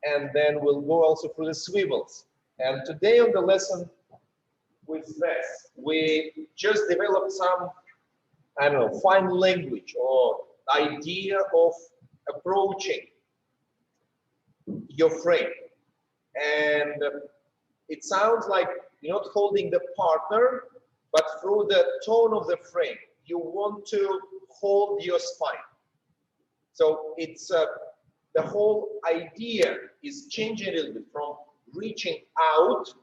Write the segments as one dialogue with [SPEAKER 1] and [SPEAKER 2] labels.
[SPEAKER 1] and then we'll go also through the swivels. And today on the lesson with this, we just developed some, I don't know, fine language or idea of approaching your frame. And it sounds like you're not holding the partner, but through the tone of the frame, you want to hold your spine. So it's the whole idea is changing a little bit from reaching out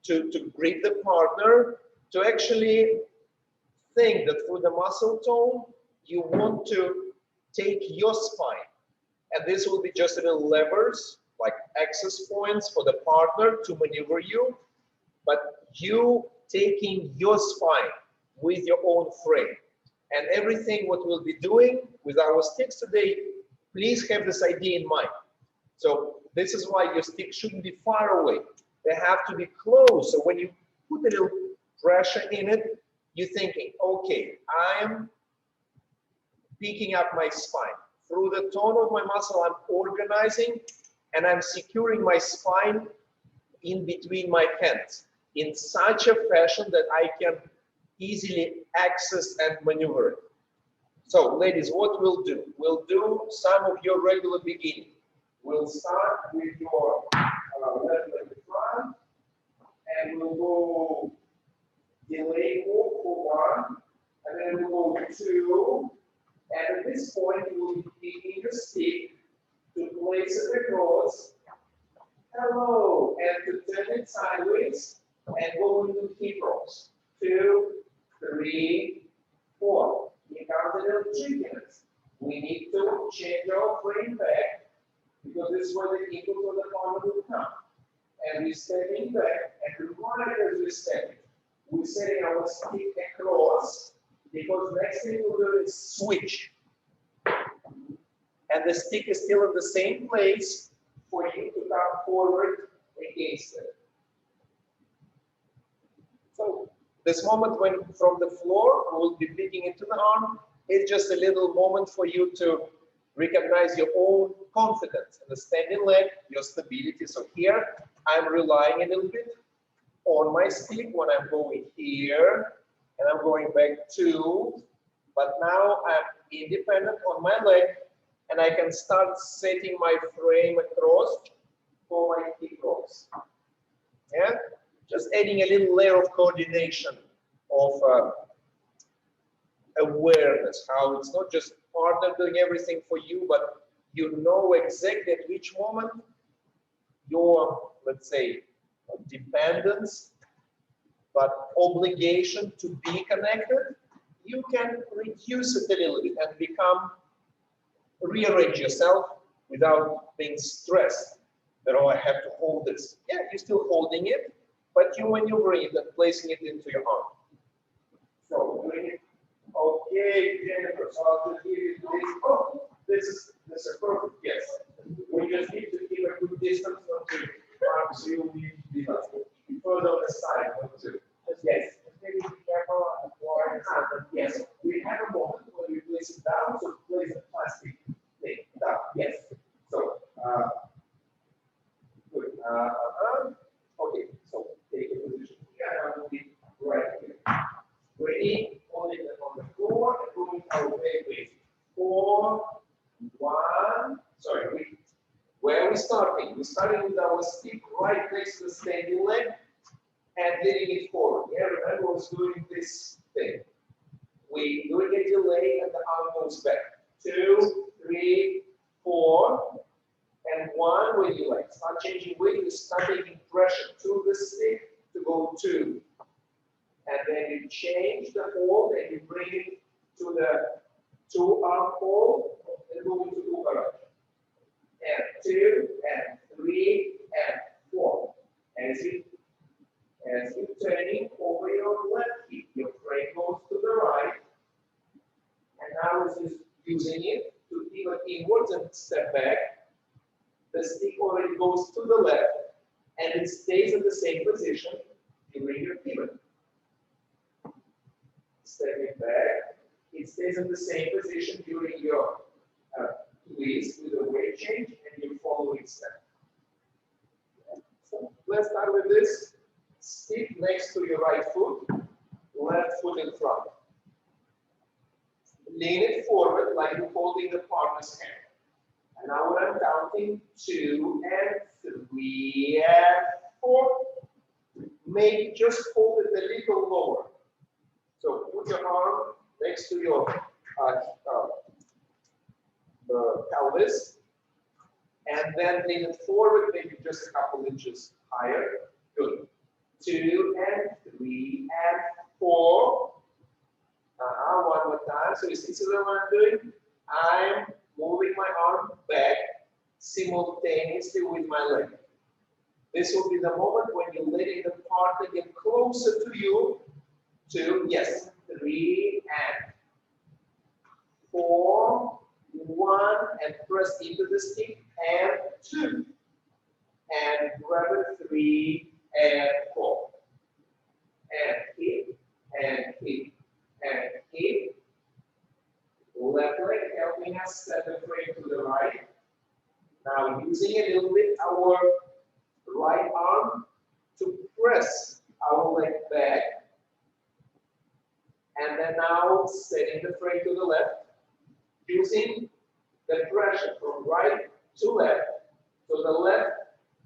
[SPEAKER 1] to grip the partner to actually think that through the muscle tone, you want to take your spine. And this will be just a little levers, like access points for the partner to maneuver you, but you taking your spine with your own frame. And everything what we'll be doing with our sticks today, please have this idea in mind. So this is why your stick shouldn't be far away. They have to be close. So when you put a little pressure in it, you're thinking, okay, I'm picking up my spine. Through the tone of my muscle, I'm organizing and I'm securing my spine in between my hands in such a fashion that I can easily access and maneuver it. So ladies, what we'll do some of your regular beginning. We'll start with your left leg front, and we'll go delay move for 1, and then we'll go 2, and at this point we'll be picking the stick to place it across, hello, and to turn it sideways and go into hip rocks. 2, 3, 4. Here comes a little trickiness. We need to change our frame back because this is where the input of the partner will come. And we're stepping back, and right as we're stepping, we're setting our stick across because next thing we'll do is switch. And the stick is still in the same place for you to come forward against it. So this moment when from the floor we'll be picking into the arm is just a little moment for you to recognize your own confidence in the standing leg, your stability. So here I'm relying a little bit on my stick when I'm going here and I'm going back 2, but now I'm independent on my leg and I can start setting my frame across for my hip rocks. Yeah, just adding a little layer of coordination, of awareness, how it's not just partner doing everything for you, but you know exactly at which moment your, let's say, dependence, but obligation to be connected, you can reduce it a little bit and become, rearrange yourself without being stressed that, oh, I have to hold this. Yeah, you're still holding it, but you're maneuvering it and placing it into your arm. So, doing it. Okay, Jennifer, so I'll just give you this. Oh, this is perfect, yes. We just need to keep a good distance from the arm, so you need to be further on the side, not too. Yes. Maybe be careful on the floor. Yes. We have a moment when we place it down, so place the plastic thing down. Yes. So, good. Okay, so take a position here, and I will be right here. Ready? Holding it on the floor and moving our way with 4, 1. Sorry, where are we starting? We're starting with our stick right next to the standing leg and leading it forward. Yeah, remember, we're doing this thing. We're doing a delay and the arm goes back. 2, 3, 4, and 1. When you like start changing weight, you start taking pressure to the stick to go 2. And then you change the hold and you bring it to the 2-arm hold and move into Ugaraj. And 2, and 3, and 4. As you're turning over your left hip, your frame goes to the right. And now this is using it to pivot inwards and step back. The stick already goes to the left and it stays in the same position during your pivot. Stepping back, it stays in the same position during your twist with a weight change and your following step. start with this. Stick next to your right foot, left foot in front. Lean it forward like you're holding the partner's hand. And now when I'm counting 2 and 3 and 4, maybe just hold it a little lower. So put your arm next to your pelvis, and then lean it forward, maybe just a couple inches higher. Good. 2 and 3 and 4. One more time. So you see what I'm doing? I'm moving my arm back simultaneously with my leg. This will be the moment when you're letting the partner get closer to you. 2, yes, 3 and 4, 1, and press into the stick, and 2, and grab it, 3 and 4, and keep, and keep, and keep. Left leg helping us set the frame to the right. Now using a little bit our right arm to press our leg back, and then now setting the frame to the left, using the pressure from right to left. So the left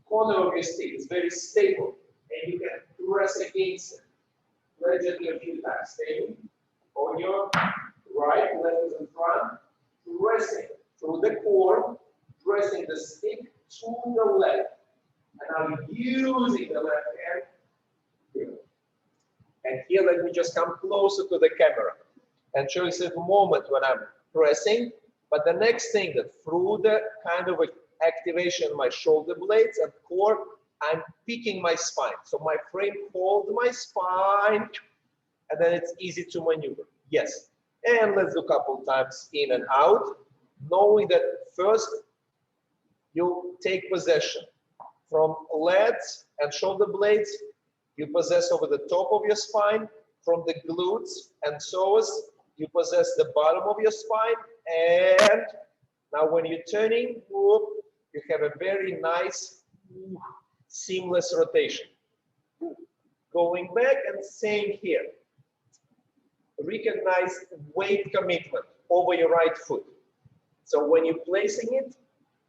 [SPEAKER 1] corner of your stick is very stable, and you can press against it. Let's just do a few times. Staying on your right, left is in front, pressing through the core, pressing the stick to the left. And now using the left hand. Here. And here, let me just come closer to the camera and show you a moment when I'm pressing. But the next thing, that through the kind of activation of my shoulder blades and core, I'm picking my spine. So my frame holds my spine, and then it's easy to maneuver. Yes. And let's do a couple times in and out, knowing that first you take possession from legs and shoulder blades. You possess over the top of your spine, from the glutes and psoas. You possess the bottom of your spine, and now when you're turning, whoop, you have a very nice seamless rotation. Going back, and same here. Recognize weight commitment over your right foot. So when you're placing it,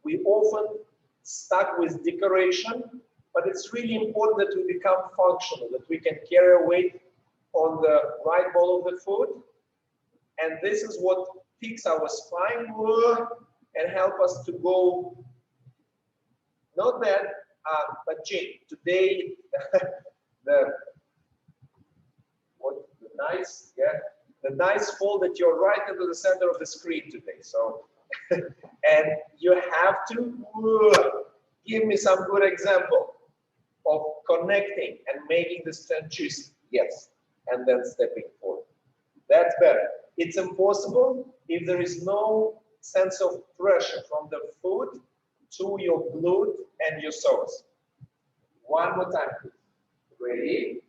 [SPEAKER 1] we often stuck with decoration, but it's really important that we become functional, that we can carry a weight on the right ball of the foot. And this is what picks our spine and help us to go. Not bad, but Jane, today the nice fold that you're right into the center of the screen today. So, and you have to give me some good example of connecting and making this turn juicy. Yes, and then stepping forward. That's better. It's impossible if there is no sense of pressure from the foot to your glute and your psoas. One more time, please. Ready?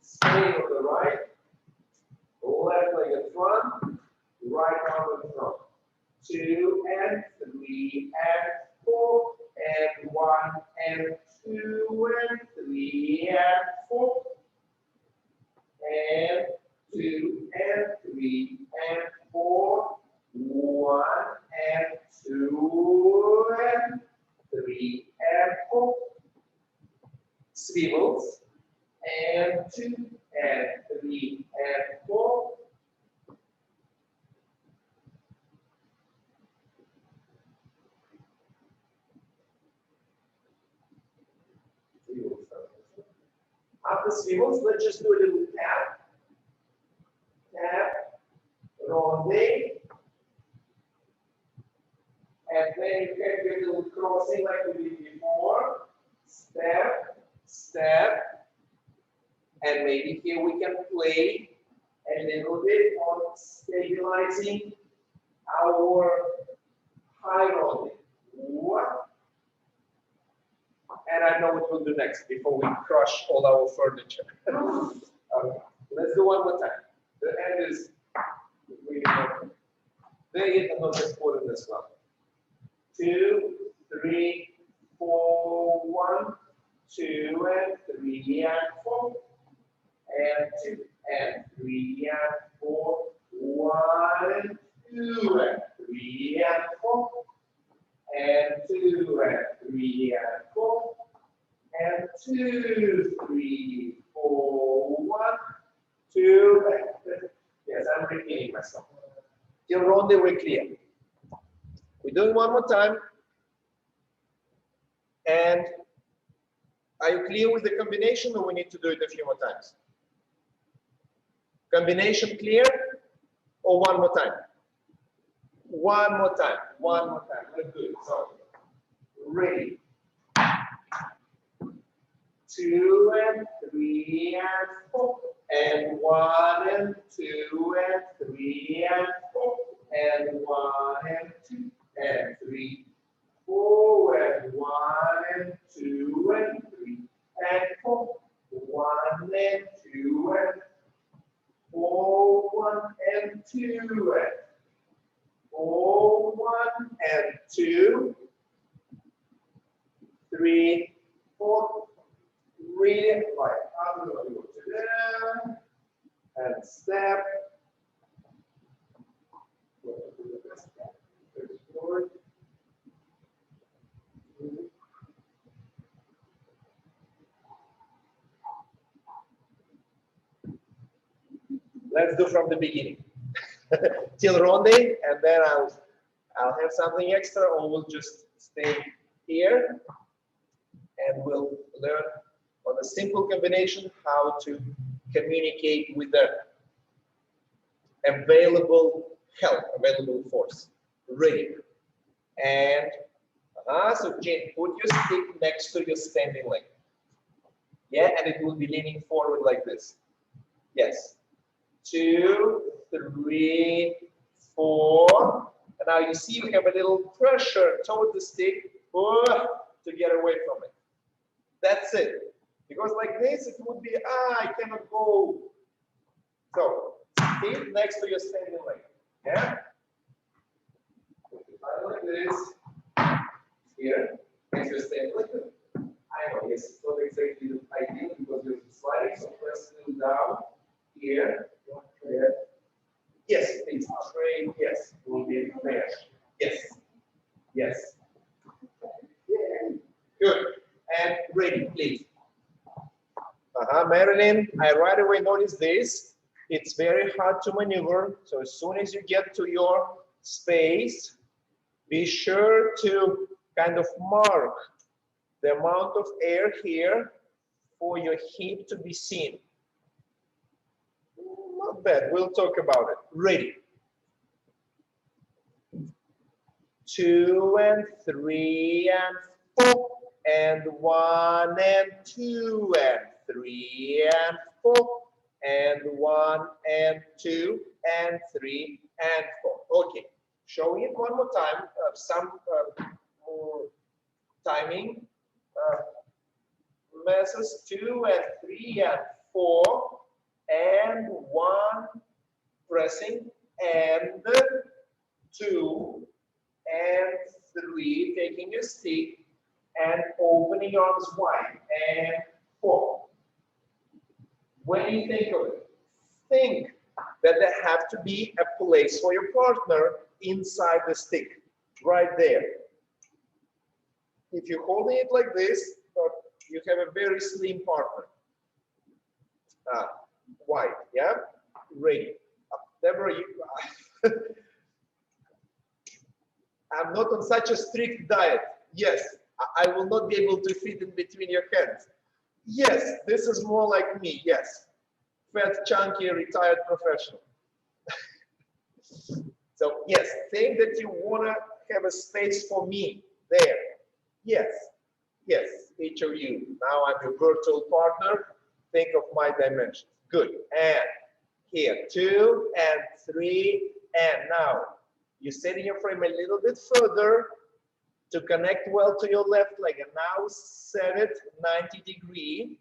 [SPEAKER 1] Stay on the right. Left leg in front, right arm in front. 2 and 3 and 4 and 1 and 2 and 3 and 4 and 2 and 3 and 4, 1 and 2 and 3 and 4. Swivels and 2 and 3 and 4. After swivels, let's just do a little tap. Tap, rondé. And then you can do a little crossing like we did before. Step, step. And maybe here we can play a little bit on stabilizing our high rolling. What? And I know what we'll do next before we crush all our furniture. Okay. Let's do one more time. The end is really important. Very important as well. 2, 3, 4, 1, 2 and 3 and 4, and 2 and 3 and 4, 1 and 2 and 3 and 4, and 2 and 3 and 4, and 2, 3, 4, 1, 2, and yes, I'm repeating myself. Till ronde we're clear. We're doing one more time. And are you clear with the combination, or we need to do it a few more times? Combination clear, or one more time? One more time. One more time. Let's do it. So, ready. 2 and 3 and 4, and 1 and 2 and 3 and 4, and 1 and 2 and 3, 4 and 1 and 2 and 3 and 4, 1 and 2 and 4, 1 and 2 and 4, 1 and 2, 3, 4. Really like I'm going to go to there and step. Let's do from the beginning till ronde, and then I'll have something extra, or we'll just stay here and we'll learn on a simple combination how to communicate with the available help, available force. Ready. And so Jane, put your stick next to your standing leg. Yeah, and it will be leaning forward like this. Yes. 2, 3, 4. And now you see you have a little pressure toward the stick to get away from it. That's it. Because like this, it would be, I cannot go. So, stick next to your standing leg. Yeah? Like this. Here, next to your standing leg. I know, yes, it's not exactly the ideal because you're sliding, so press a little down. Here. Here. Yes, please. Straight. Yes. Will be there. Yes. Yes. Good. And ready, please. Marilyn, I right away noticed this. It's very hard to maneuver. So as soon as you get to your space, be sure to kind of mark the amount of air here for your hip to be seen. Not bad. We'll talk about it. Ready. 2 and 3 and 4 and 1 and 2 and 3 and 4 and 1 and 2 and 3 and 4. Okay, showing it one more time. Some more timing. Messes 2 and 3 and 4 and 1 pressing and 2 and 3 taking your stick and opening your arms wide and 4. When you think of it, think that there have to be a place for your partner inside the stick, right there. If you're holding it like this, you have a very slim partner. Wide, yeah? Ready. Deborah, I'm not on such a strict diet. Yes, I will not be able to fit in between your hands. Yes, this is more like me. Yes, fat, chunky, retired professional. So yes, think that you wanna have a space for me there. Yes, yes, each of you. Now I'm your virtual partner. Think of my dimensions. Good. And here, 2 and 3, and now you're setting your frame a little bit further to connect well to your left leg, and now set it 90 degrees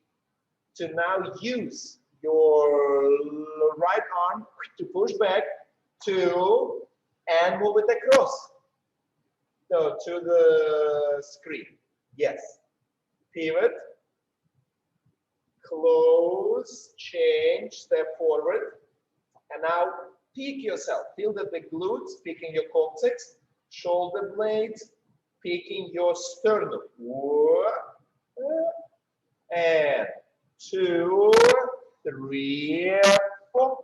[SPEAKER 1] to now use your right arm to push back to and move it across to the screen. Yes. Pivot close, change, step forward. And now peek yourself. Feel that the glutes peeking your coccyx, shoulder blades peeking your sternum. And 2, 3, 4.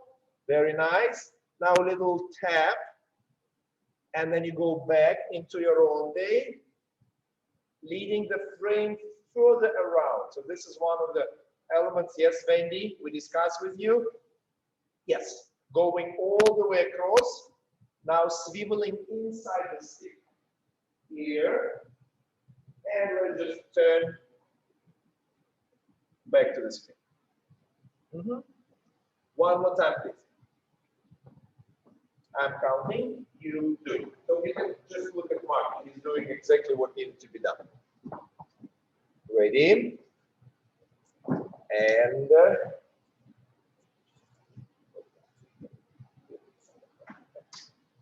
[SPEAKER 1] Very nice. Now a little tap. And then you go back into your own day, leading the frame further around. So this is one of the elements. Yes, Wendy, we discussed with you. Yes, going all the way across. Now swiveling inside the stick. Here. And we'll just turn back to the stick. One more time, please. I'm counting, you do it. So you can just look at Mark. He's doing exactly what needed to be done. Ready? And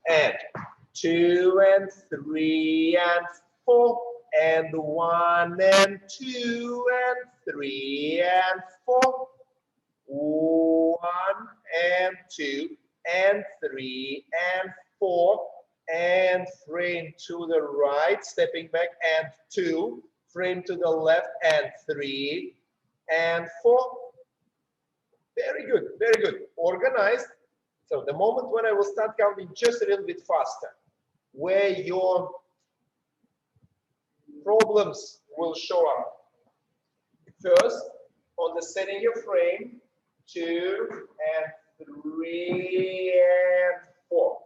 [SPEAKER 1] and 2 and 3 and 4 and 1 and 2 and 3 and 4. 1 and 2 and 3 and 4 and frame to the right, stepping back, and 2, frame to the left, and 3 and 4. Very good, very good. Organized. So the moment when I will start counting just a little bit faster, where your problems will show up. First, on the setting your frame, 2 and 3 and 4.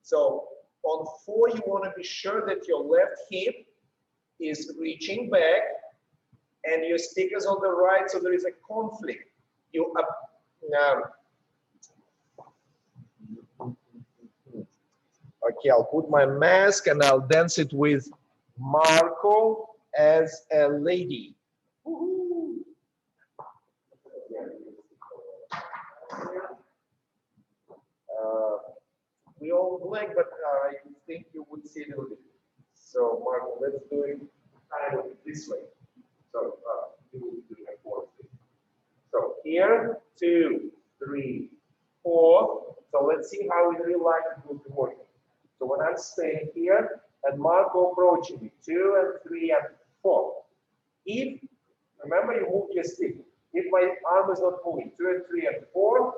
[SPEAKER 1] So on 4, you want to be sure that your left hip is reaching back and your stick is on the right, so there is a conflict. You up now. Okay, I'll put my mask and I'll dance it with Marco as a lady. We all blank, but I think you would see a little bit. So, Marco, let's do it kind of this way. So, you will do it like so, here, 2, 3, 4. So, let's see how in real life it will be working. So, when I'm staying here and Marco approaching me, 2 and 3 and 4. If, remember, you move your stick. If my arm is not moving, 2 and 3 and 4,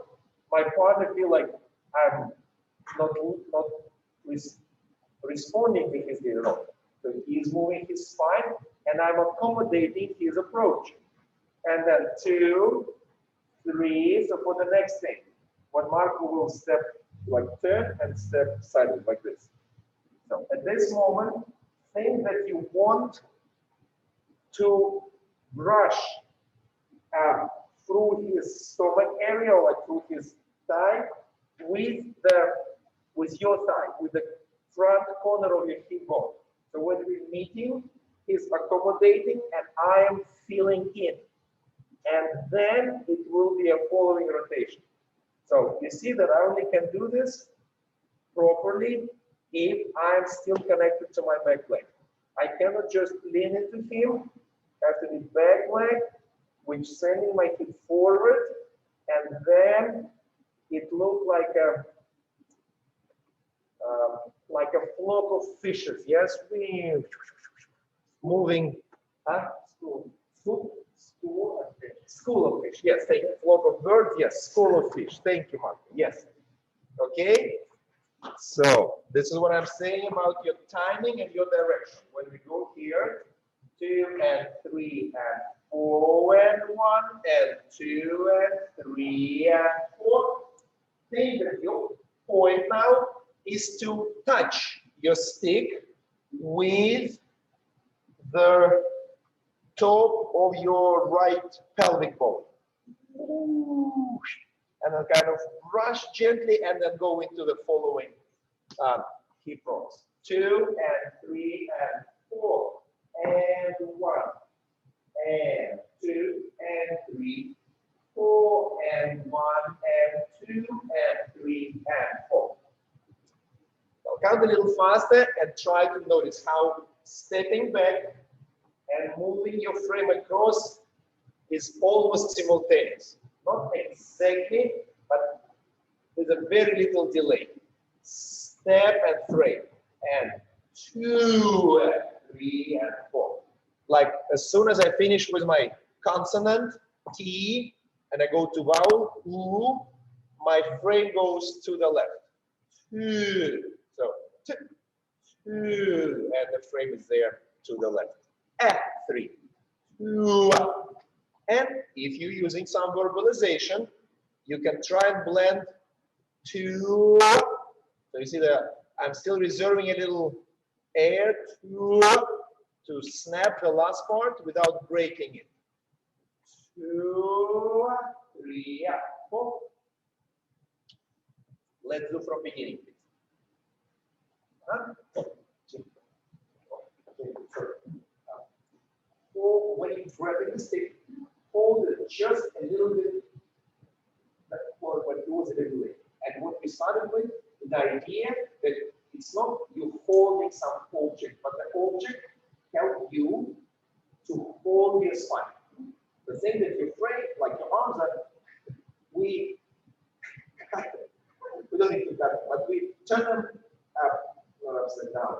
[SPEAKER 1] my partner feel like I'm not responding to his wrong. So he's moving his spine and I'm accommodating his approach. And then 2, 3. So for the next thing, when Marco will step like turn and step sideways like this. So at this moment, think that you want to brush through his stomach area or like through his thigh with your thigh, with the front corner of your hip bone. So when we're meeting, he's accommodating and I am feeling in. And then it will be a following rotation. So you see that I only can do this properly if I'm still connected to my back leg. I cannot just lean into him, have to be back leg, which sending my hip forward, and then it looked like a flock of fishes. Yes, we moving. School of fish. Yes, thank you. Flock of birds. Yes, school of fish. Thank you, Mark. Yes. Okay. So this is what I'm saying about your timing and your direction. When we go here, 2 and 3 and 4 and 1 and 2 and 3 and 4. Think that your point now is to touch your stick with the top of your right pelvic bone. And then kind of brush gently and then go into the following hip rocks. 2 and 3 and 4 and 1 and 2 and 3, 4 and 1 and 2 and 3 and 4. I'll count a little faster and try to notice how stepping back and moving your frame across is almost simultaneous. Not exactly, but with a very little delay. Step and frame. And 2 and 3 and 4. Like as soon as I finish with my consonant, T, and I go to vowel, U, my frame goes to the left. 2. So, 2, and the frame is there to the left. 3, 2. And if you're using some verbalization, you can try and blend 2. So you see that I'm still reserving a little air to snap the last part without breaking it. 2, 3, 4. Let's do from beginning, please. When you grab the stick, hold it just a little bit, or when it was a little bit. And what we started with, the idea that it's not you holding some object, but the object helps you to hold your spine. The thing that you frame, like your arms are, we don't need to cut them, but we turn them up, not upside down,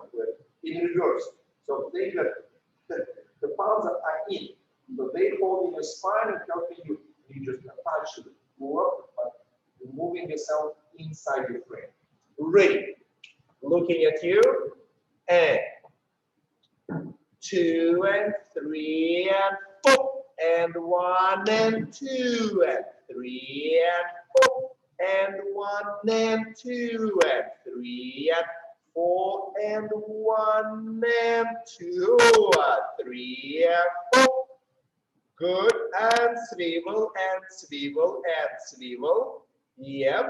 [SPEAKER 1] in reverse. So think that the palms are in, so they hold in your spine and helping you. You just punch it, go up, but you're moving yourself inside your frame. Ready? Looking at you, and 2 and 3 and 4, and 1 and 2 and 3 and 4, and 1 and 2 and 3 and 4 and 1 and 2 and 3 and 4. Good, and swivel and swivel and swivel. Yep,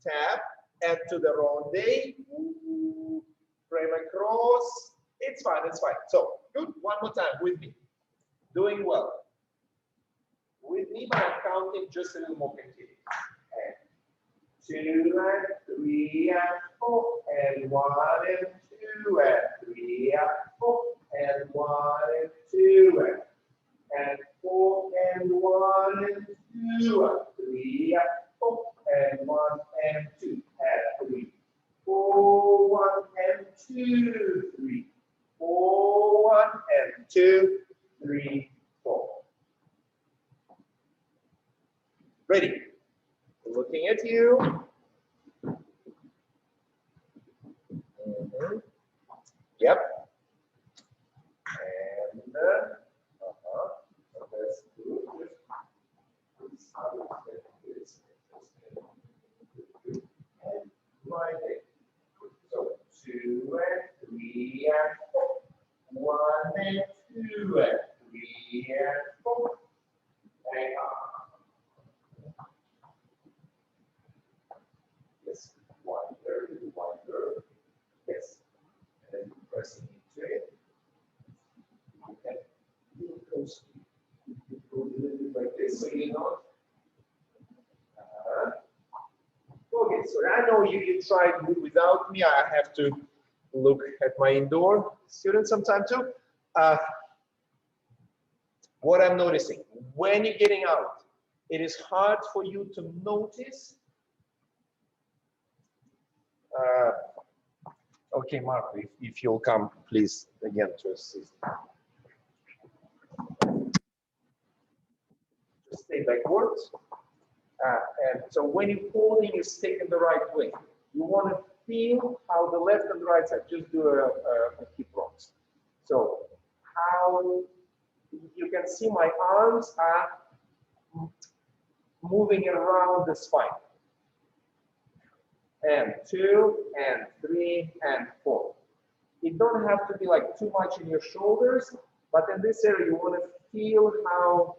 [SPEAKER 1] tap and to the ronde. Frame across. It's fine, it's fine. So good, one more time with me. Doing well. With me, but I'm counting just a little more continuous. 2 and 3 and 4 and 1 and 2 and 3 and 4 and 1 and 2 and 4 and 1 and 2 and 3 and 4 and 1 and 2 and 3 4 1 and 2 3 4 1 and 2 3 4. Ready? Looking at you. Yep. And that's good. And right there. So 2 and 3 and 4. 1 and 2 and 3 and 4. And yes, 1 third, 1 third. Yes. And then pressing into it. Okay. Go a little bit like this, so you know. Okay, so I know you tried without me. I have to look at my indoor students sometime too. What I'm noticing, when you're getting out, it is hard for you to notice. Okay, Mark, if you'll come, please, again, to assist. Just stay backwards. And so when you're holding your stick in the right way, you want to feel how the left and the right side, just do a hip rocks. So how you can see my arms are moving around the spine. And 2 and 3 and 4. It don't have to be like too much in your shoulders, but in this area you want to feel how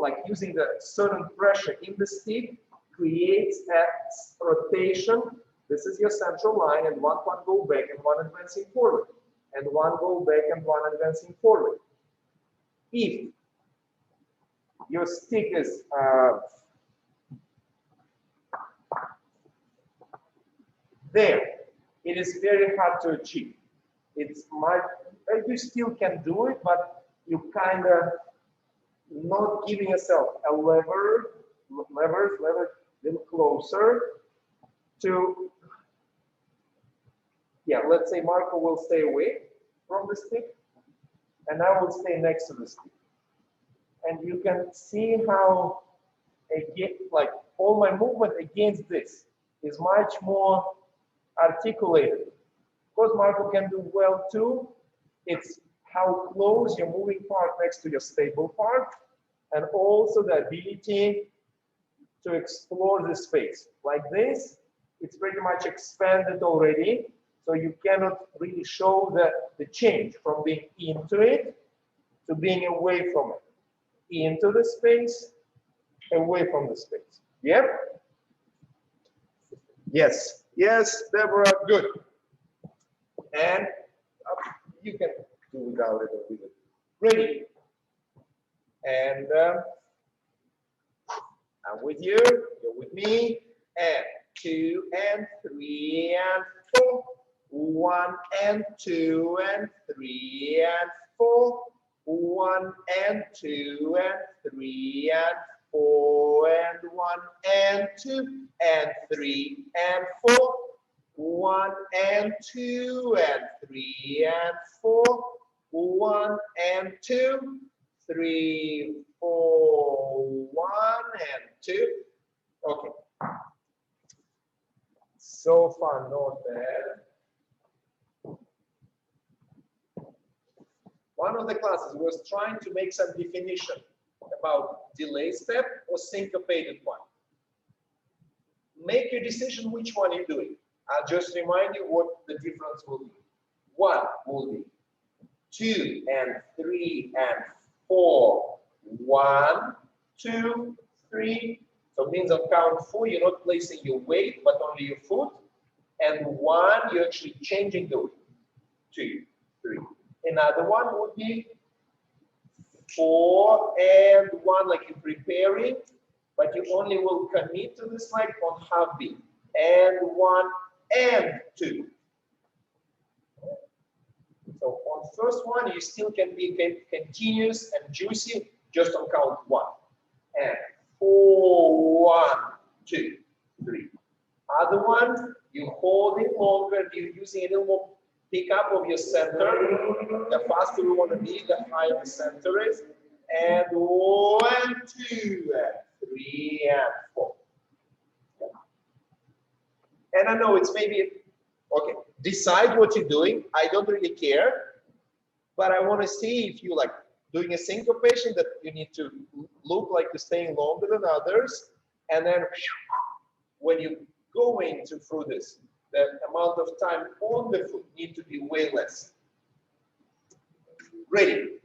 [SPEAKER 1] like using the certain pressure in the stick creates that rotation. This is your central line, and one go back and one advancing forward, and one go back and one advancing forward. If your stick is there, it is very hard to achieve. You still can do it, but you kind of not giving yourself a lever, a little closer to, yeah, let's say Marco will stay away from the stick, and I will stay next to the stick. And you can see how, again, like all my movement against this is much more articulated. Of course, Marco can do well too. It's how close your moving part next to your stable part, and also the ability to explore the space. Like this, it's pretty much expanded already, so you cannot really show the change from being into it to being away from it. Into the space, away from the space. Yeah? Yes, yes, Deborah, good. And you can do without it or with it. Ready. And I'm with you, you're with me. And 2 and 3 and 4. 1 and 2 and 3 and 4. 1 and 2 and 3 and 4 and 1 and 2 and 3 and 4. 1 and 2 and 3 and 4. 1 and 2, 3, 4, 1 and 2. Okay. So far, not bad. One of the classes was trying to make some definition about delay step or syncopated one. Make your decision which one you're doing. I'll just remind you what the difference will be. 1 will be 2 and 3 and 4. 1, 2, 3. So it means on count 4, you're not placing your weight, but only your foot. And 1, you're actually changing the weight. 2, 3. Another one would be 4 and 1, like you're preparing, but you only will commit to this leg on half beat. And 1 and 2. So on first one, you still can be continuous and juicy just on count 1. And 4, 1, 2, 3. Other one, you're holding longer, you're using a little more pickup of your center. The faster we want to be, the higher the center is. And 1, 2, and 3, and 4. And I know it's maybe, okay, decide what you're doing. I don't really care, but I want to see if you like doing a syncopation that you need to look like you're staying longer than others. And then when you go into through this, the amount of time on the foot need to be way less. Ready.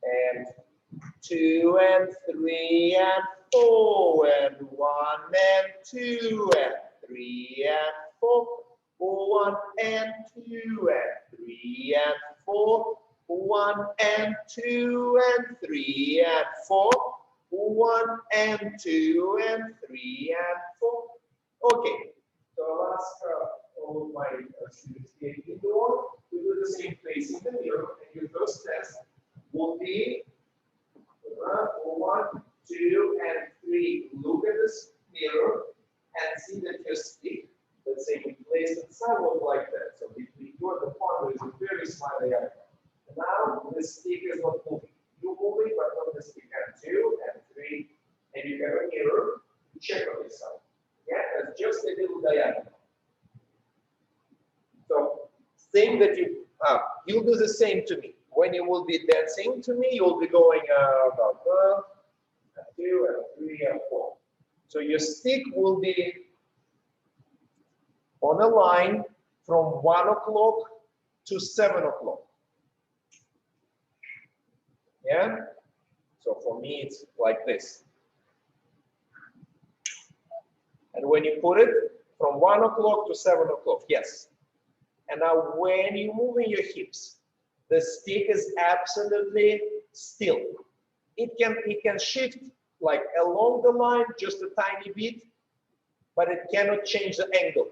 [SPEAKER 1] And 2 and 3 and 4 and 1 and 2 and 3 and 4. 1 and 2 and 3 and 4. 1 and 2 and 3 and 4. 1 and 2 and 3 and 4. Okay, so I'll ask all of my students here indoor to do the same facing the mirror, and your first test will be 1, 2, and 3. Look at this mirror and see that your stick, let's say, you place it somewhat like that. So between you and the partner is a very small area. Now the stick is not moving. You're moving, but not the stick. And 2 and 3, and you have a mirror to check on yourself. Yeah, that's just a little diagonal. So think that you'll do the same to me. When you will be dancing to me, you'll be going about 1, 2, and 3, and 4. So your stick will be on a line from 1 o'clock to 7 o'clock. Yeah? So for me, it's like this. And when you put it from 1 o'clock to 7 o'clock, yes. And now when you're moving your hips, the stick is absolutely still. It can shift like along the line just a tiny bit, but it cannot change the angle.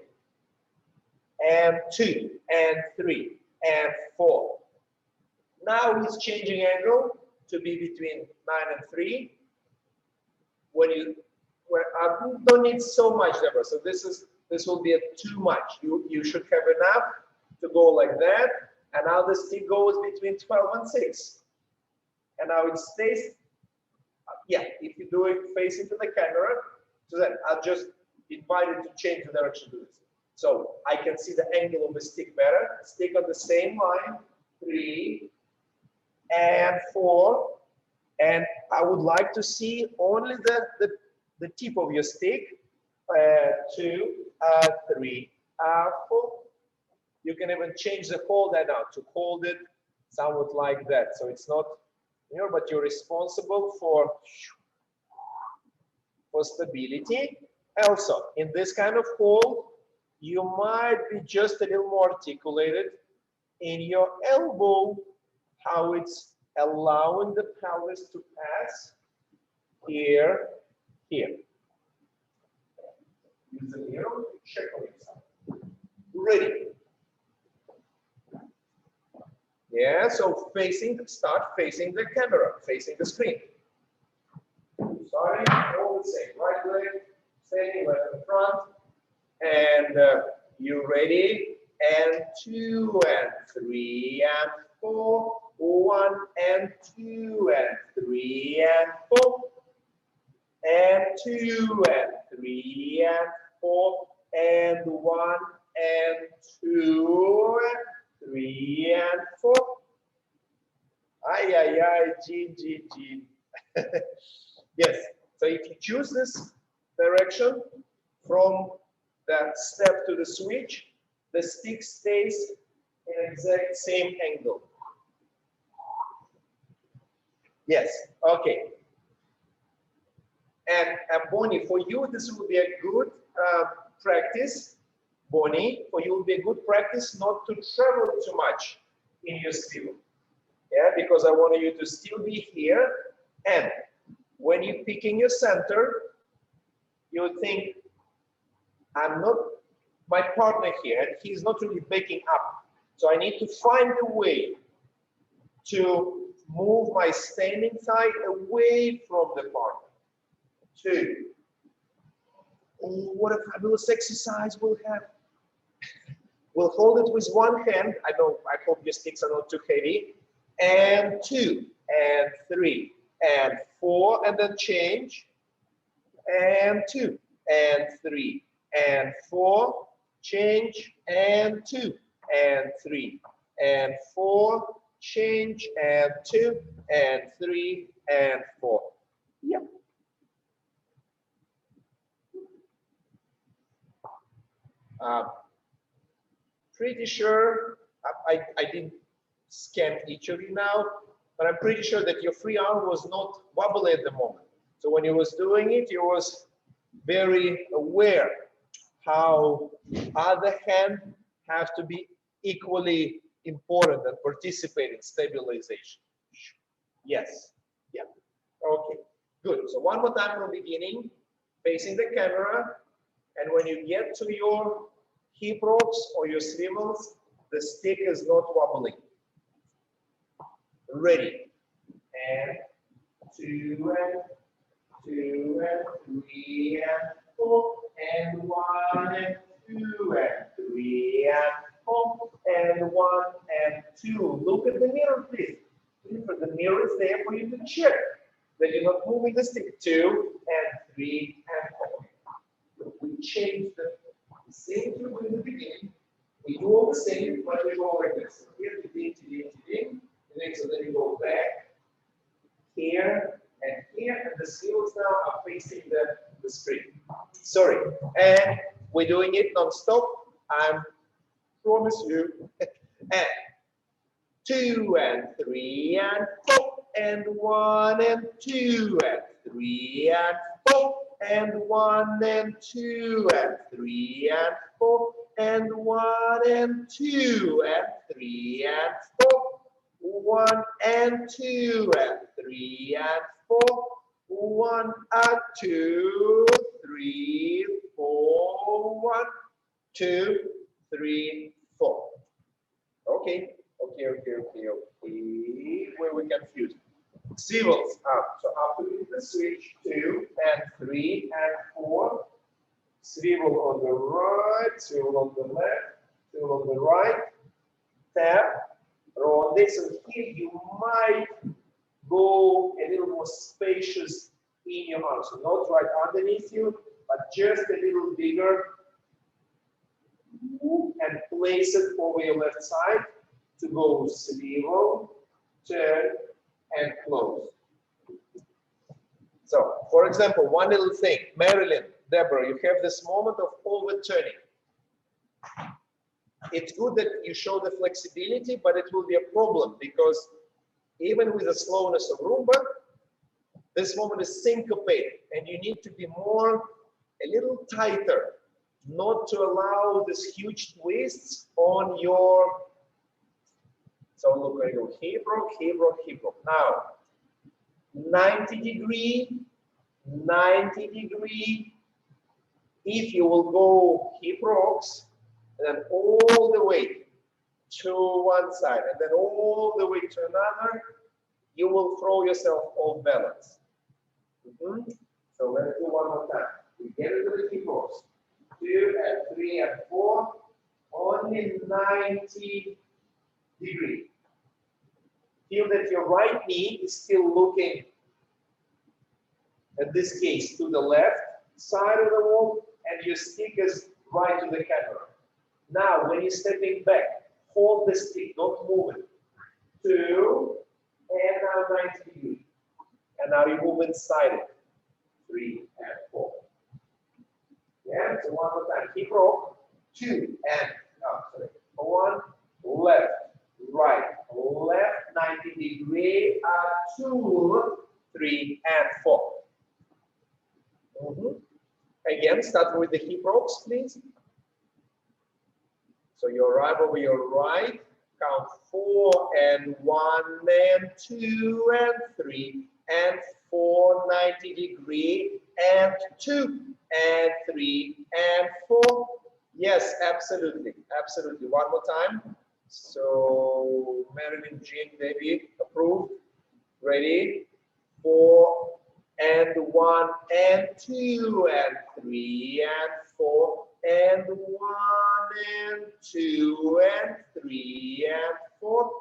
[SPEAKER 1] And 2 and 3 and 4. Now it's changing angle to be between 9 and 3. When you don't need so much lever, so this will be too much. You should have enough to go like that, and now the stick goes between 12 and 6, and now it stays. Yeah, if you do it facing to the camera, so then I'll just invite it to change the direction to this. So I can see the angle of the stick better. Stick on the same line, 3 and 4, and I would like to see only the tip of your stick. 2, 3, 4. You can even change the hold that now to hold it somewhat like that. So it's not here, but you're responsible for stability. Also, in this kind of hold, you might be just a little more articulated in your elbow, how it's allowing the pelvis to pass here, here. Use the mirror, check on yourself. Ready? Yeah, so start facing the camera, facing the screen. Starting, all the same. Right leg, standing left in front. And you ready? And 2 and 3 and 4. 1 and 2 and 3 and 4. And 2 and 3 and 4. And 1 and 2 and 3 and 4. Ay, ay, ay, G. Yes, so if you choose this direction from the step to the switch, the stick stays in exact same angle. Yes, okay. And Bonnie, for you, this will be a good practice. Bonnie, for you will be a good practice not to travel too much in your swivel. Yeah, because I want you to still be here. And when you're picking your center, you think, I'm not my partner here, and he's not really backing up. So I need to find a way to move my standing side away from the partner. 2. Oh, what a fabulous exercise we'll have. We'll hold it with one hand. I hope your sticks are not too heavy. And 2, and 3, and 4, and then change. And 2, and 3, and 4, change, and 2, and 3, and 4, change, and 2, and 3, and 4. Yep. Pretty sure, I didn't scan each of you now, but I'm pretty sure that your free arm was not wobbly at the moment. So when you was doing it, you was very aware how other hand have to be equally important and participate in stabilization. Yes. Yeah. Okay. Good. So one more time from the beginning, facing the camera, and when you get to your hip rocks or your swivels, the stick is not wobbling. Ready. And 2 and 2 and 3 and 4 and 1 and 2 and 3 and 4 and 1 and 2. Look at the mirror, please. The mirror is there for you to check that you're not moving the stick. 2 and 3 and 4. We change the same thing in the beginning. We do all the same, but we go like this. Here, so then you go back here and here, and the skills now are facing the screen. Sorry, and we're doing it non-stop. I promise you. And 2 and 3 and 4 and 1 and 2 and 3 and 4 and 1 and 2 and 3 and 4 and 1 and 2 and 3 and 4 1 and 2 and 3 and 4 1 and 2 3 4 1 2 3 4. Okay. Okay. Where we confused. Swivels up. So after the switch 2 and 3 and 4. Swivel on the right, swivel on the left, swivel on the right. Tap. Roll this, and here you might go a little more spacious in your arm. So not right underneath you, but just a little bigger. And place it over your left side to go swivel, turn, and close. So, for example, one little thing, Marilyn, Deborah, you have this moment of overturning. It's good that you show the flexibility, but it will be a problem because even with the slowness of Rumba, this moment is syncopated and you need to be a little tighter, not to allow this huge twists on your, so look, I go hip rock, hip rock, hip rock. Now, 90 degree, 90 degree. If you will go hip rocks, and then all the way to one side, and then all the way to another, you will throw yourself off balance. So let's do one more time. We get into the hip rocks. 2 and 3 and 4, only 90 degree. Feel that your right knee is still looking, in this case, to the left side of the wall, and your stick is right to the camera. Now, when you're stepping back, hold the stick, don't move it. 2, and now 90 degrees. And now you move inside it. 3 and 4. Yeah, so one more time. Keep rope. 2 and, sorry. 1, left, right, left, 90 degree, 2, 3, and 4. Again, start with the hip rocks, please. So you arrive over your right, count 4 and 1 and 2 and 3 and 4, 90 degree, and 2 and 3 and 4. Yes, absolutely, absolutely. One more time. So Marilyn, Jean, David, approved. Ready? 4 and 1 and 2 and 3 and 4 and 1 and 2 and 3 and 4.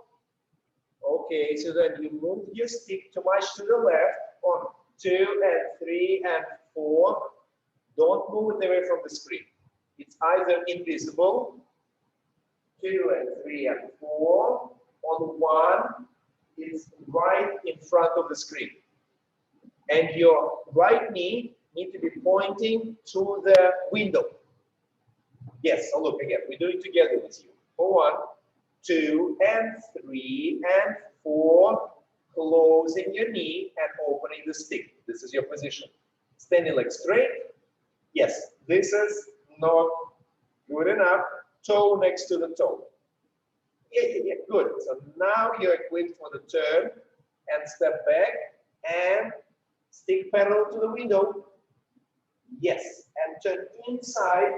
[SPEAKER 1] Okay, so then you move your stick too much to the left on 2 and 3 and 4. Don't move it away from the screen. It's either invisible, 2 and 3 and 4, on 1, it's right in front of the screen. And your right knee needs to be pointing to the window. Yes, so look again, we do it together with you. 1, 2 and 3 and 4, closing your knee and opening the stick. This is your position. Standing leg straight. Yes, this is not good enough. Toe next to the toe. Yeah, good. So now you're equipped for the turn and step back and stick parallel to the window. Yes, and turn inside,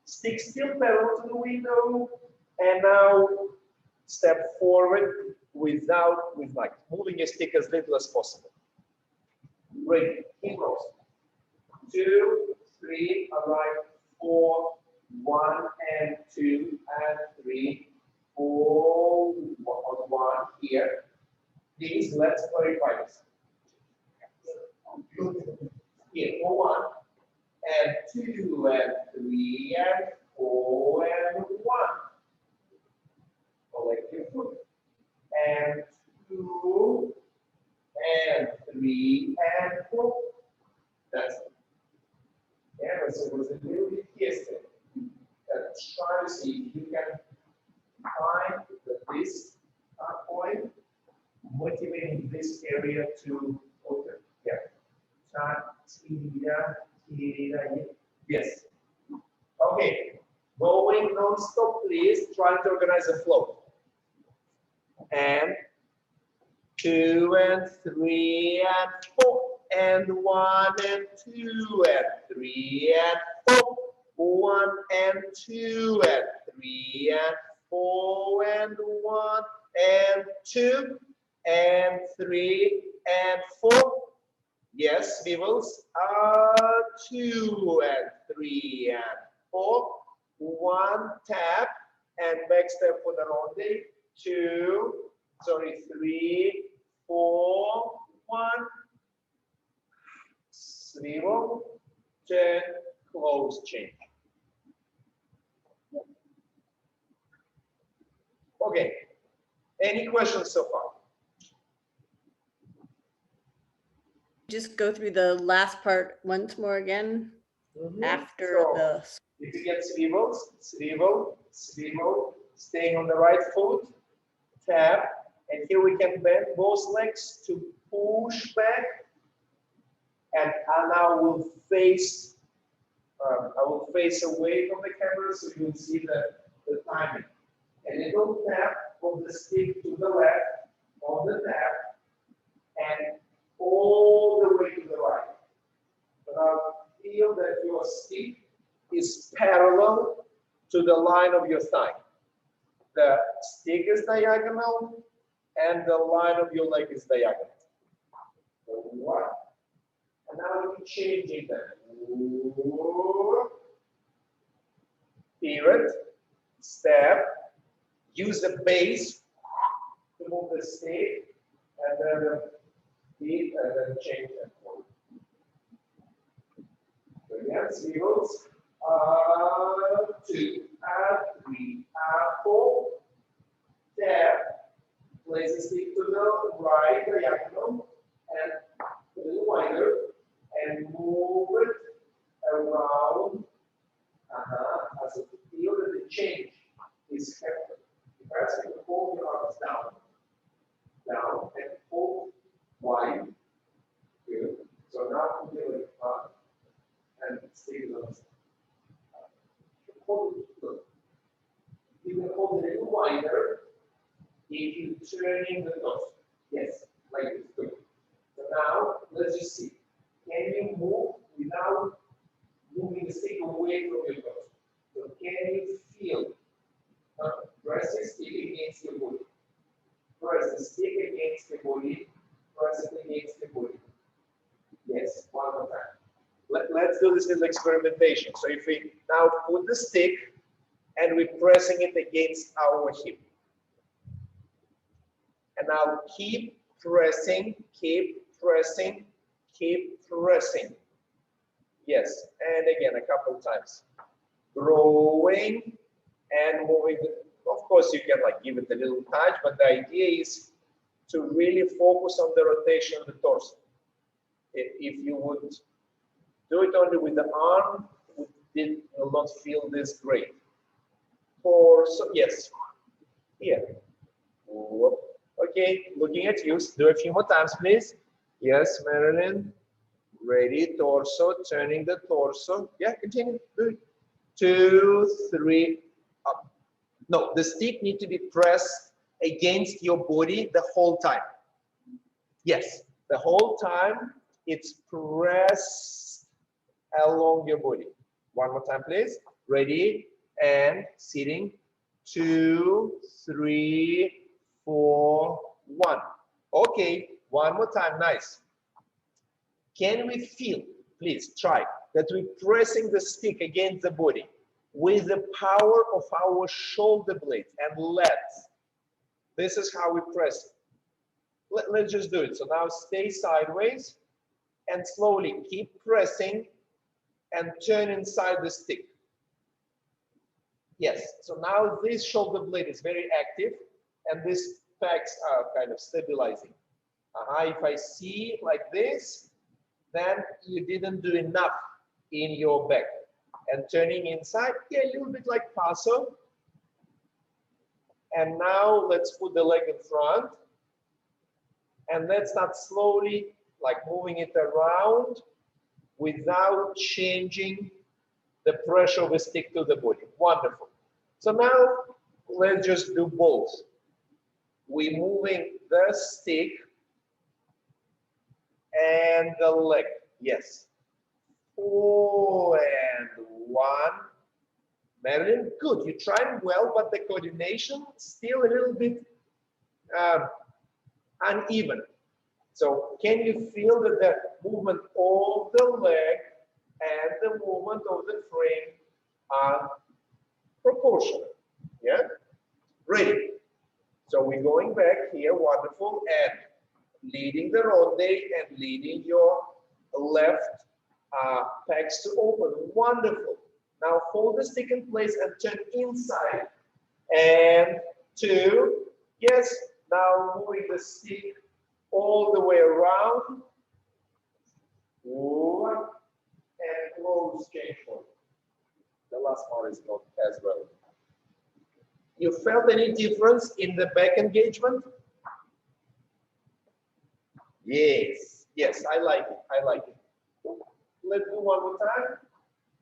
[SPEAKER 1] stick still parallel to the window, and now step forward with moving your stick as little as possible. Ready, keep close. 2, 3, arrive, 4, 1 and 2 and 3, 4, 1 here. Please, let's clarify this. Here, 4, 1 and 2 and 3 and 4 and 1. Collect your foot. And 2 and 3 and 4. That's it. Yeah, so it was a little bit yesterday. Try to see if you can find this point, motivating this area to open. Yeah. Yes. Okay. Going non-stop, please. Try to organize a flow. And 2 and 3 and 4 and 1 and 2 and 3 and 4. 1 and 2 and 3 and 4 and 1 and 2 and 3 and 4. Yes, swivels. 2 and 3 and 4. 1 tap and back step for the ronde. 2, sorry, 3, 4, 1. Swivel, turn, close, change. Okay. Any questions so far?
[SPEAKER 2] Just go through the last part once more again after the.
[SPEAKER 1] If you get swivels, swivel, swivel, staying on the right foot, tap, and here we can bend both legs to push back, and now we'll face. I will face away from the camera so you'll see the timing. A little tap of the stick to the left on the tap, and all the way to the right. Now feel that your stick is parallel to the line of your thigh. The stick is diagonal and the line of your leg is diagonal. So one. And now we're changing that. Pivot, step, use the base to move the stick, and then the feet, and then change and forward. So again, swivels. 2, 3, 4. Tap. Place the stick to the right diagonal and a little wider, and move it around. As you feel that the change is happening. You first have to hold your arms down, and hold wide. Good. So now put it up and stay on. Hold it good. You can hold it a little wider if you turning the toes. Yes, like this. Good. So now let's just see. Can you move without moving the stick away from your toes? So can you feel? Press the stick against your body. Press the stick against the body. Press it against the body. Yes, one more time. Let's do this as experimentation. So if we now put the stick and we're pressing it against our hip. And now keep pressing, keep pressing, keep pressing. Yes, and again a couple times. Growing and moving. Of course, you can like give it a little touch, but the idea is to really focus on the rotation of the torso. If you would do it only with the arm, you will not feel this great. Torso, yes. Here. Whoop. Okay, looking at you. Do a few more times, please. Yes, Marilyn. Ready, torso, turning the torso. Yeah, continue. Do it. 2, 3, up. No, the stick needs to be pressed against your body the whole time. Yes, the whole time it's pressed along your body. One more time, please. Ready, and sitting. 2, 3, 4, 1. Okay, one more time. Nice. Can we feel, please try, that we're pressing the stick against the body with the power of our shoulder blades and legs? This is how we press it. Let's just do it. So now stay sideways and slowly keep pressing and turn inside the stick. Yes, so now this shoulder blade is very active and these pecs are kind of stabilizing. If I see like this, then you didn't do enough in your back. And turning inside, yeah, a little bit like paso. And now let's put the leg in front. And let's start slowly, like moving it around without changing the pressure of the stick to the body. Wonderful. So now let's just do both. We're moving the stick and the leg. Yes. 4 and 1. Marilyn, good. You're trying well, but the coordination still a little bit uneven. So can you feel that the movement of the leg and the movement of the frame are proportional? Yeah? Ready. So we're going back here, wonderful, and leading the ronde and leading your left pegs to open. Wonderful. Now hold the stick in place and turn inside. And 2. Yes, now moving the stick all the way around. 1 and close, change forward. The last part is not as well. You felt any difference in the back engagement? Yes, yes, I like it. I like it. Let's do one more time.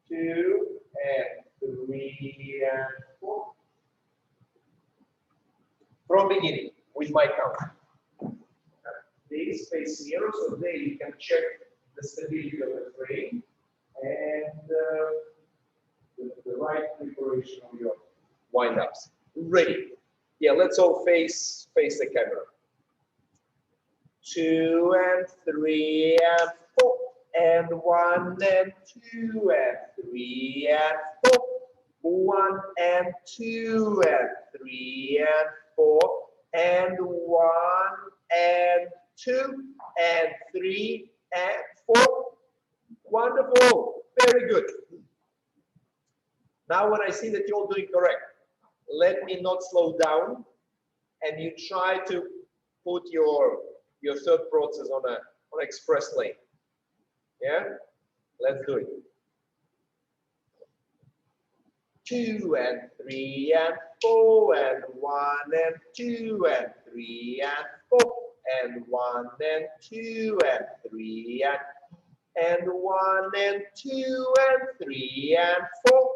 [SPEAKER 1] 2 and 3 and 4. From beginning with my count. This face mirror, so there you can check the stability of the frame and the right preparation of your wind-ups. Ready. Yeah, let's all face the camera. 2 and 3 and 4 and 1 and 2 and 3 and 4. 1 and 2 and 3 and 4 and 1 and 2 and 3 and 4. Wonderful. Very good. Now when I see that you're doing correct, let me not slow down and you try to put your third process on express lane. Yeah? Let's do it. 2 and 3 and 4 and 1 and 2 and 3 and 4 and 1 and 2 and 3 and 1 and 2 and 3 and 4.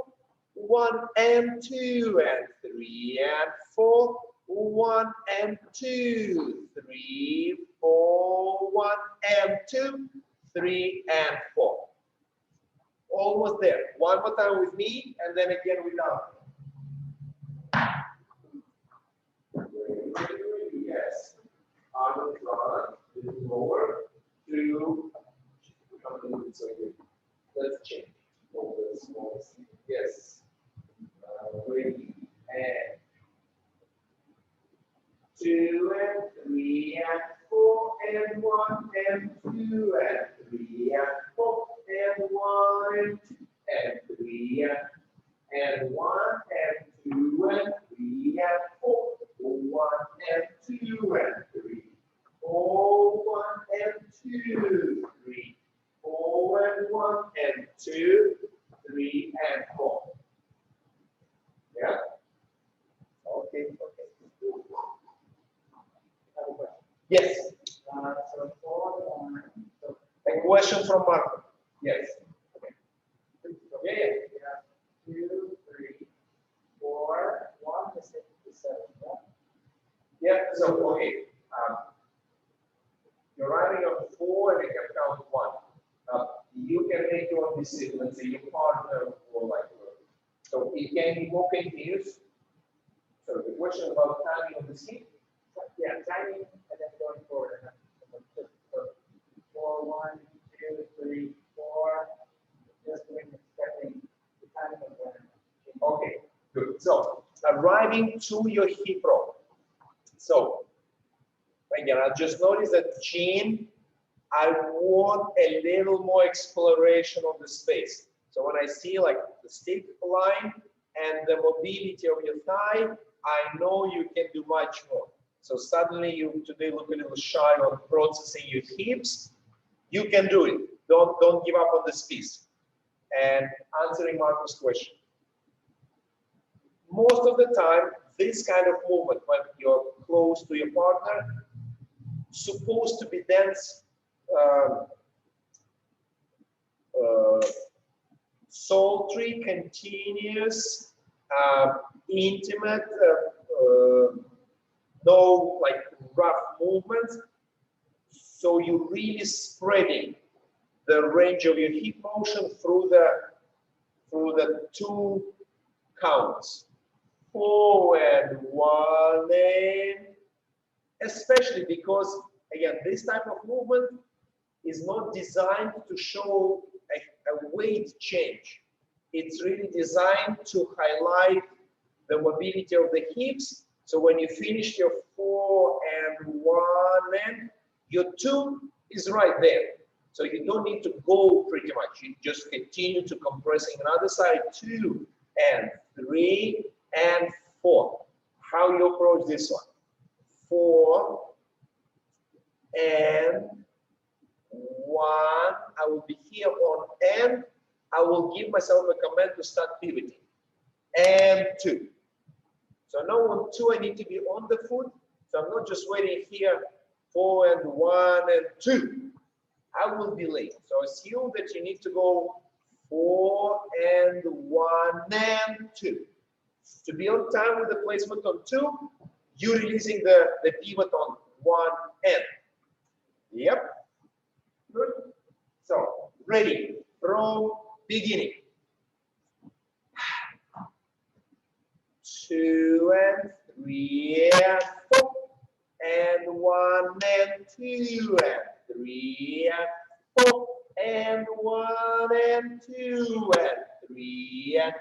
[SPEAKER 1] 1 and 2 and 3 and 4. 1 and 2, 3, 4. 1 and 2, 3 and 4. Almost there. One more time with me, and then again without. Yes. Arm in front, a little lower. 2. Let's change. Yes. Ready. And 2 and 3 and 4 and 1 and 2 and 3 and 4 and 1 and 2 and 3 and 1 and 2 and 3 and 4. 1 and 2 and 3. 4, 1 and 2, 3. 4 and 1 and 2, 3 and 4. Yeah? Okay, okay. Yes. A question from Marco. Yes. Okay. Yeah. 2, 3, 4, 1 to 6 to 7. Yeah. So okay. You're writing on 4 and you can count 1. You can make your own decision. Let's say your partner or like. So it can be more continuous. So the question about timing of the scheme. Yeah, timing and then going forward. 4, 1, 2, 3, 4. Just expecting the timing of when. Okay, good. So arriving to your hip roll. So again, I just noticed that Jean, I want a little more exploration of the space. So when I see like the stick line and the mobility of your thigh, I know you can do much more. So suddenly you today look a little shy on processing your hips. You can do it. Don't give up on this piece. And answering Marco's question. Most of the time, this kind of movement, when you're close to your partner, supposed to be dense, sultry, continuous, intimate, no like rough movements. So you're really spreading the range of your hip motion through the 2 counts. 4 and 1 and especially because, again, this type of movement is not designed to show a weight change. It's really designed to highlight the mobility of the hips. So when you finish your 4 and 1 and your 2 is right there. So you don't need to go pretty much. You just continue to compressing another side, 2 and 3 and 4. How you approach this one? 4 and 1. I will be here on and I will give myself a command to start pivoting. And 2. So now on 2, I need to be on the foot. So I'm not just waiting here, 4 and 1 and 2. I will be late. So assume that you need to go 4 and 1 and 2. To be on time with the placement on 2, you're releasing the pivot on 1 and. Yep. Good. So ready from beginning. 2 and 3 and 4 and 1 and 2 and 3 and 4 and 1 and 2 and 3 and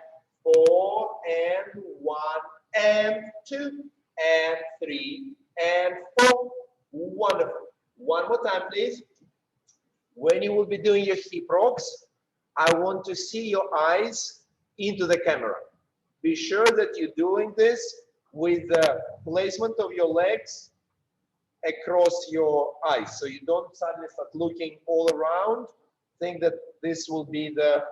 [SPEAKER 1] 4 and 1 and 2 and 3 and 4. Wonderful. One more time, please. When you will be doing your hip rocks, I want to see your eyes into the camera. Be sure that you're doing this with the placement of your legs across your eyes. So you don't suddenly start looking all around. Think that this will be the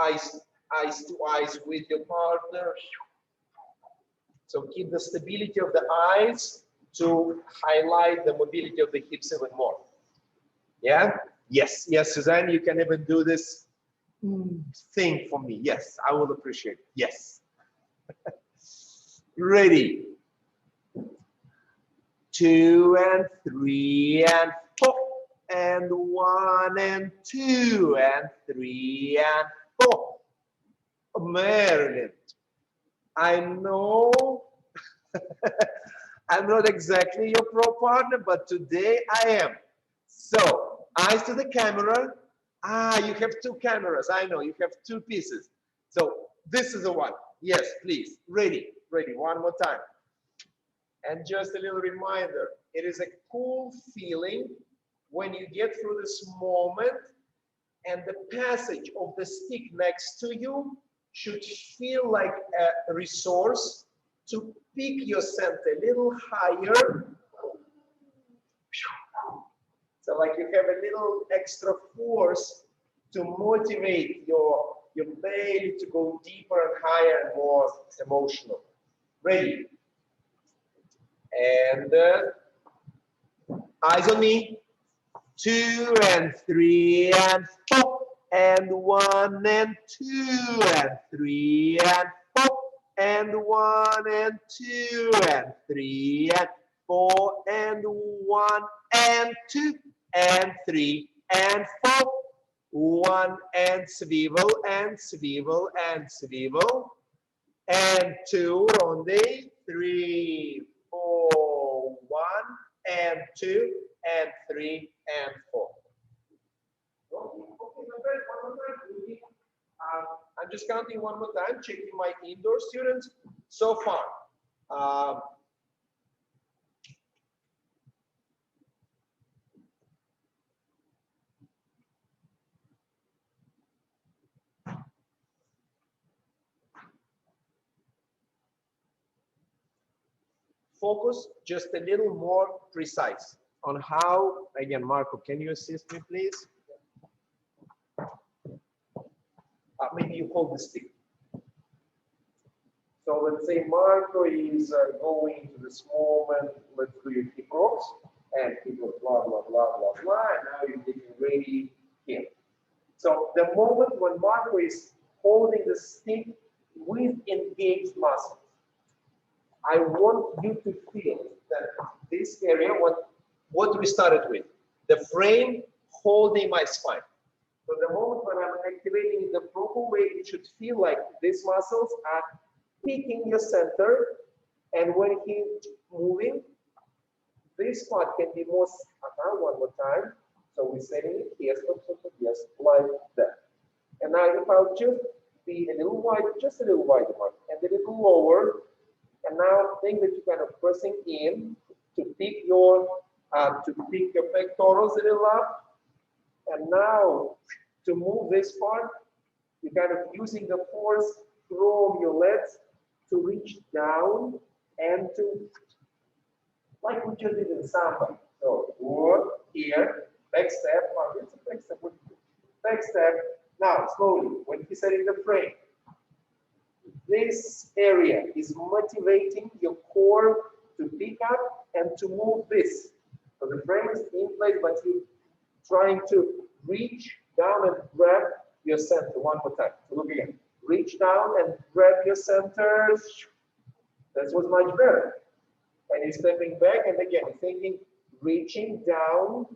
[SPEAKER 1] eyes to eyes with your partner. So keep the stability of the eyes to highlight the mobility of the hips even more. Yeah? Yes, yes, Suzanne, you can even do this thing for me. Yes, I will appreciate it. Yes. Ready. 2 and 3 and 4 and 1 and 2 and 3 and 4. Marilyn, I know I'm not exactly your pro partner, but today I am. So, eyes to the camera. Ah, you have 2 cameras. I know, you have 2 pieces. So, this is the one. Yes, please. Ready, ready. One more time. And just a little reminder, it is a cool feeling when you get through this moment and the passage of the stick next to you should feel like a resource to pick your center a little higher. So like you have a little extra force to motivate your belly to go deeper and higher and more emotional. Ready? And eyes on me. 2 and 3 and 4 and 1 and 2 and 3 and 4 and 1 and 2 and 3 and 4 and 1 and 2 and 3 and 4. 1 and swivel and swivel and swivel. And 2 ronde. 3, 4, 1 and 2 and 3 and 4. I'm just counting one more time, checking my indoor students so far. Focus just a little more precise on how, again, Marco, can you assist me, please? Maybe you hold the stick. So let's say Marco is going to this moment, let's do your hip rocks, and he goes blah, blah, blah, blah, blah, and now you're getting ready here. So the moment when Marco is holding the stick with engaged muscles, I want you to feel that this area, what we started with, the frame holding my spine. So the moment when I'm activating in the proper way, it should feel like these muscles are picking your center And when he's moving, this part can be more, one more time. So we're setting it here, so just like that. And now if I'll just be a little wide, just a little wider one, and a little lower, and now think that you're kind of pressing in to pick your pectorals a little up. And now to move this part, you're kind of using the force from your legs to reach down and to, like we just did in samba. So one here, back step, it's a back step, back step. Now slowly, when he's setting the frame, this area is motivating your core to pick up and to move this. So the frame is in place, but you're trying to reach down and grab your center. One more time. So look again. Reach down and grab your center. That was much better. And you're stepping back, and again, thinking, reaching down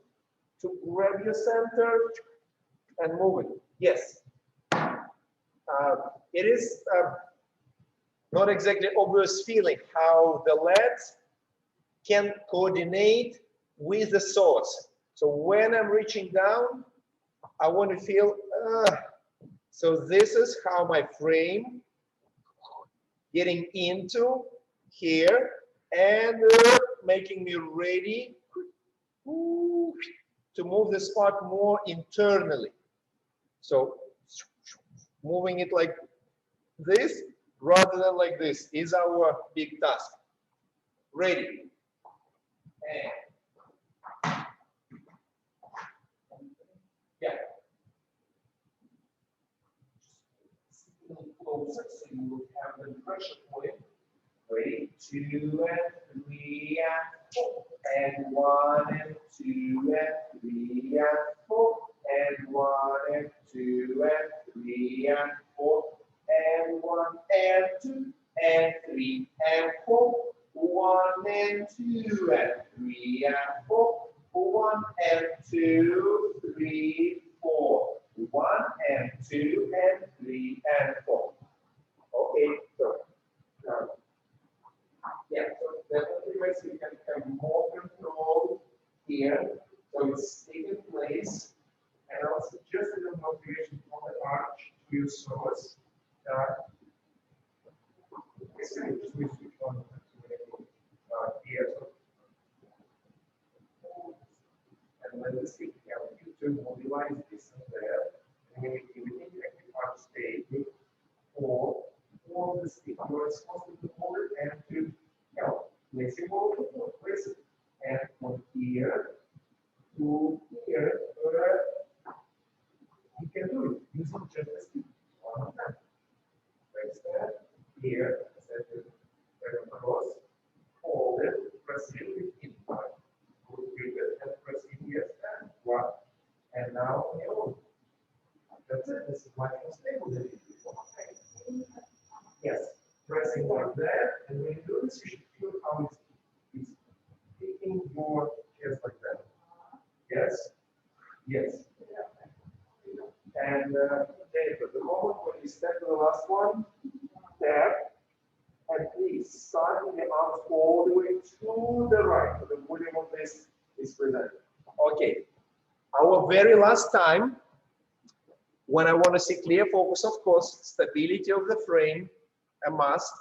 [SPEAKER 1] to grab your center and moving. Yes. It is not exactly obvious feeling how the legs can coordinate with the source. So when I'm reaching down, I want to feel, so this is how my frame getting into here and making me ready to move this part more internally. So moving it like this rather than like this is our big task. Ready. And yeah. A little closer so you will have the pressure point. Ready, 2 and 3 and 4, and 1 and 2 and 3 and 4, and 1 and 2 and 3 and 4, and 1 and 2 and 3 and 4, 1 and 2 and 3 and 4, 1 and 2, 3, 4, 1 and 2 and 3 and 4. Okay, so yeah, so definitely ways you can have more control here, so it's taking place, and also just a little motivation from the arch to your source. Here, and let us see how you to mobilize this and there, and when you active arch state, or the stick, you are supposed to hold it and to help place it over or place it, and from here to here, you can do it using just a stick. One time. Place that here, set it across, hold it, press it with input, put it and press it here, and one. And now on your own. That's it. This is much more stable than it is before. Yes, pressing like that, and when you do this, you should feel how it's picking your chest like that. Yes? Yes. And David, the moment when you step to the last one, tap, and please start with the arms all the way to the right, so the volume of this is presented. Okay, our very last time, when I want to see clear focus, of course, stability of the frame, a must,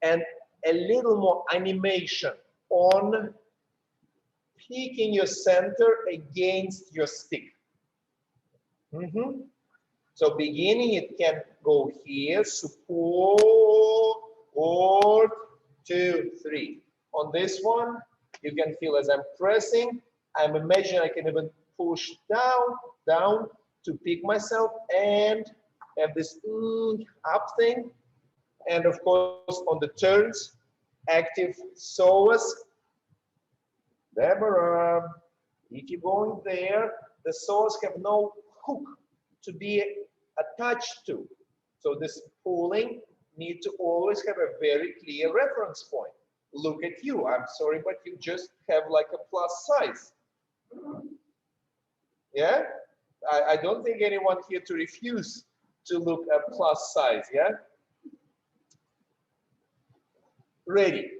[SPEAKER 1] and a little more animation on picking your center against your stick. So beginning, it can go here, support, 2, 3. On this one, you can feel as I'm pressing, I'm imagining I can even push down to pick myself and have this up thing. And of course, on the turns, active psoas. Deborah, if you're going there, the psoas have no hook to be attached to. So this pulling need to always have a very clear reference point. Look at you. I'm sorry, but you just have like a plus size. Yeah? I don't think anyone here to refuse to look at plus size, yeah? Ready.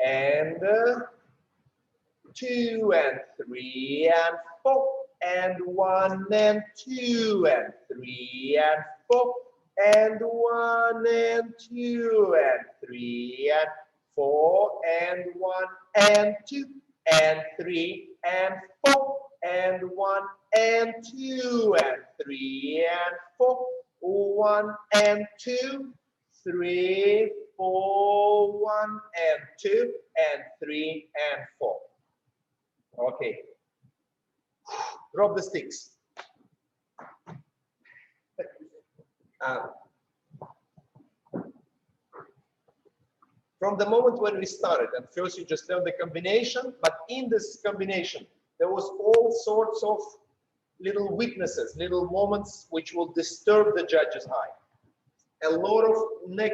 [SPEAKER 1] and 2 and 3 and 4 and 1 and 2 and 3 and 4 and 1 and 2 and 3 and 4 and 1 and 2 and 3 and 4 and 1 and 2 and 3 and 4 1 and 2 3 4 1 and 2 and 3 and 4. Okay, drop the sticks. From the moment when we started, and first you just learned the combination, but in this combination there was all sorts of little weaknesses, little moments which will disturb the judge's eye. A lot of neck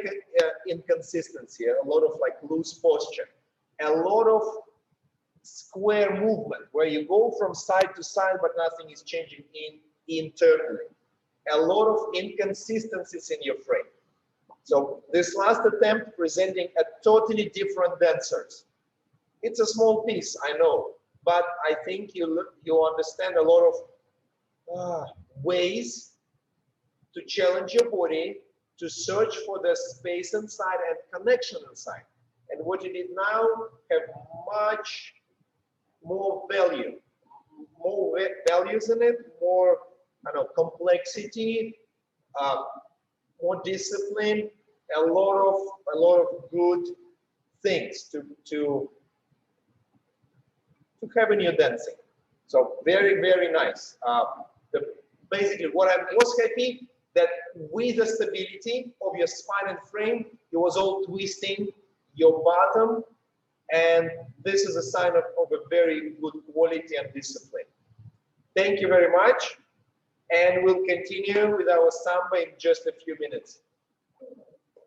[SPEAKER 1] inconsistency, a lot of like loose posture, a lot of square movement where you go from side to side but nothing is changing internally. A lot of inconsistencies in your frame. So this last attempt presenting a totally different dancers. It's a small piece, I know, but I think you understand a lot of ways to challenge your body, to search for the space inside and connection inside. And what you did now have much more value, more values in it, more, I don't know, complexity, more discipline, a lot of good things to have in your dancing. So very, very nice. Basically, what I was happy that with the stability of your spine and frame, it was all twisting your bottom, and this is a sign of a very good quality and discipline. Thank you very much, and we'll continue with our samba in just a few minutes.